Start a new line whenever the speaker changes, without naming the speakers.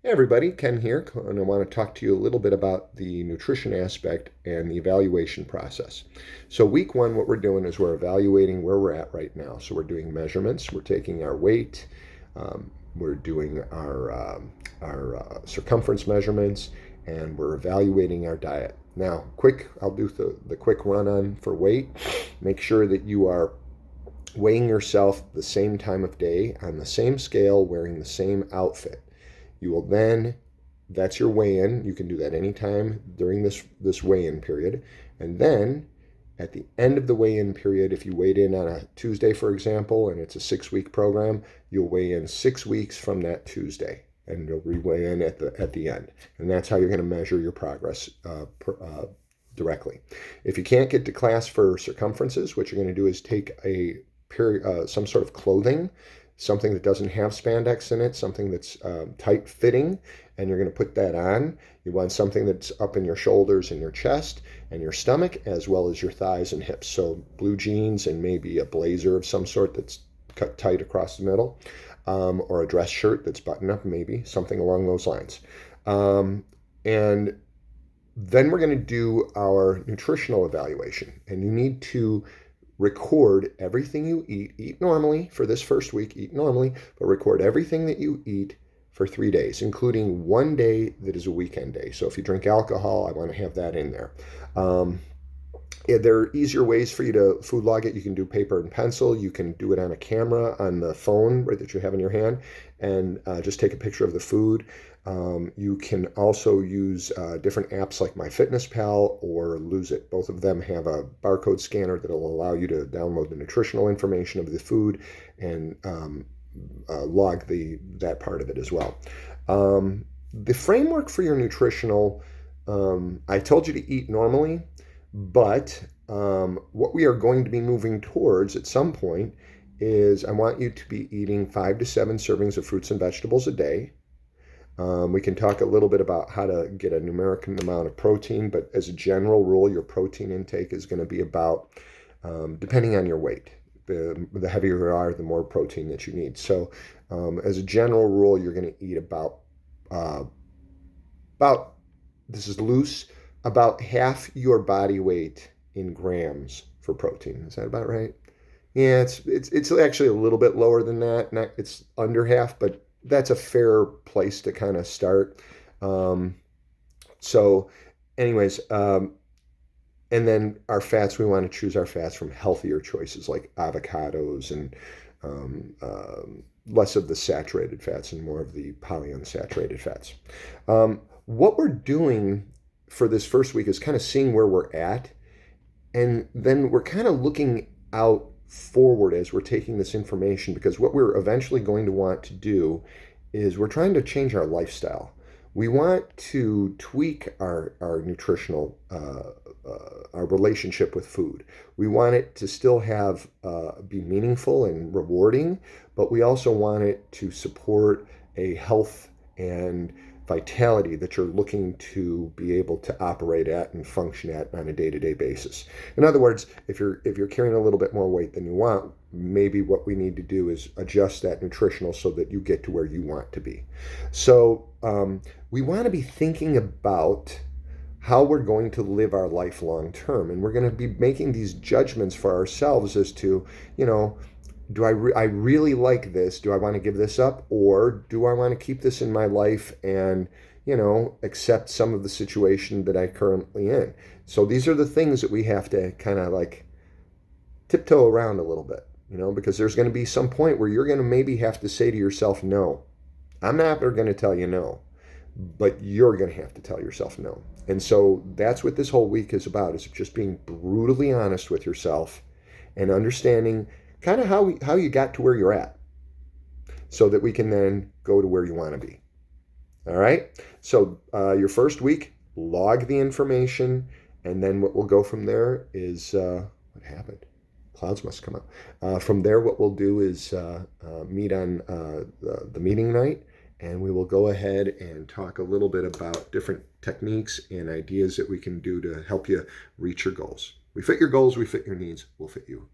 Hey everybody, Ken here, and I want to talk to you a little bit about the nutrition aspect and the evaluation process. So week one, what we're doing is we're evaluating where we're at right now. So we're doing measurements, we're taking our weight, we're doing our circumference measurements, and we're evaluating our diet. Now, I'll do the quick run on for weight. Make sure that you are weighing yourself the same time of day on the same scale, wearing the same outfit. You will then, that's your weigh-in. You can do that anytime during this weigh-in period. And then at the end of the weigh-in period, if you weighed in on a Tuesday, for example, and it's a 6-week program, you'll weigh in 6 weeks from that Tuesday, and you'll re-weigh in at the end. And that's how you're going to measure your progress directly. If you can't get to class for circumferences, what you're going to do is take some sort of clothing, something that doesn't have spandex in it, something that's tight fitting, and you're going to put that on. You want something that's up in your shoulders and your chest and your stomach, as well as your thighs and hips. So blue jeans and maybe a blazer of some sort that's cut tight across the middle, or a dress shirt that's buttoned up, maybe something along those lines. And then we're going to do our nutritional evaluation, and you need to record everything you eat normally for this first week, eat normally, but record everything that you eat for 3 days, including one day that is a weekend day. So if you drink alcohol, I want to have that in there. There are easier ways for you to food log it. You can do paper and pencil. You can do it on a camera on the phone, right, that you have in your hand, and just take a picture of the food. You can also use different apps like MyFitnessPal or Lose It. Both of them have a barcode scanner that will allow you to download the nutritional information of the food and log that part of it as well. The framework for your nutritional, I told you to eat normally, but what we are going to be moving towards at some point is I want you to be eating 5 to 7 servings of fruits and vegetables a day. We can talk a little bit about how to get a numeric amount of protein, but as a general rule, your protein intake is going to be about, depending on your weight, the heavier you are, the more protein that you need. So as a general rule, you're going to eat about, this is loose, about half your body weight in grams for protein. Is that about right? Yeah, it's actually a little bit lower than that. It's under half, but that's a fair place to kind of start. So anyways, and then our fats, we want to choose our fats from healthier choices like avocados and less of the saturated fats and more of the polyunsaturated fats. What we're doing for this first week is kind of seeing where we're at, and then we're kind of looking out forward as we're taking this information, because what we're eventually going to want to do is we're trying to change our lifestyle. We want to tweak our nutritional, our relationship with food. We want it to still have, be meaningful and rewarding, but we also want it to support a health and vitality that you're looking to be able to operate at and function at on a day-to-day basis. In other words, if you're carrying a little bit more weight than you want, maybe what we need to do is adjust that nutritional so that you get to where you want to be. So we want to be thinking about how we're going to live our life long term, and we're going to be making these judgments for ourselves as to, do I really like this? Do I want to give this up? Or do I want to keep this in my life and, accept some of the situation that I'm currently in? So these are the things that we have to kind of like tiptoe around a little bit, because there's going to be some point where you're going to maybe have to say to yourself, no, I'm not going to tell you no, but you're going to have to tell yourself no. And so that's what this whole week is about, is just being brutally honest with yourself and understanding kind of how you got to where you're at, so that we can then go to where you want to be. All right. So your first week, log the information, and then what we'll go from there is what happened? Clouds must come up. From there, what we'll do is meet on the meeting night, and we will go ahead and talk a little bit about different techniques and ideas that we can do to help you reach your goals. We fit your goals, we fit your needs, we'll fit you.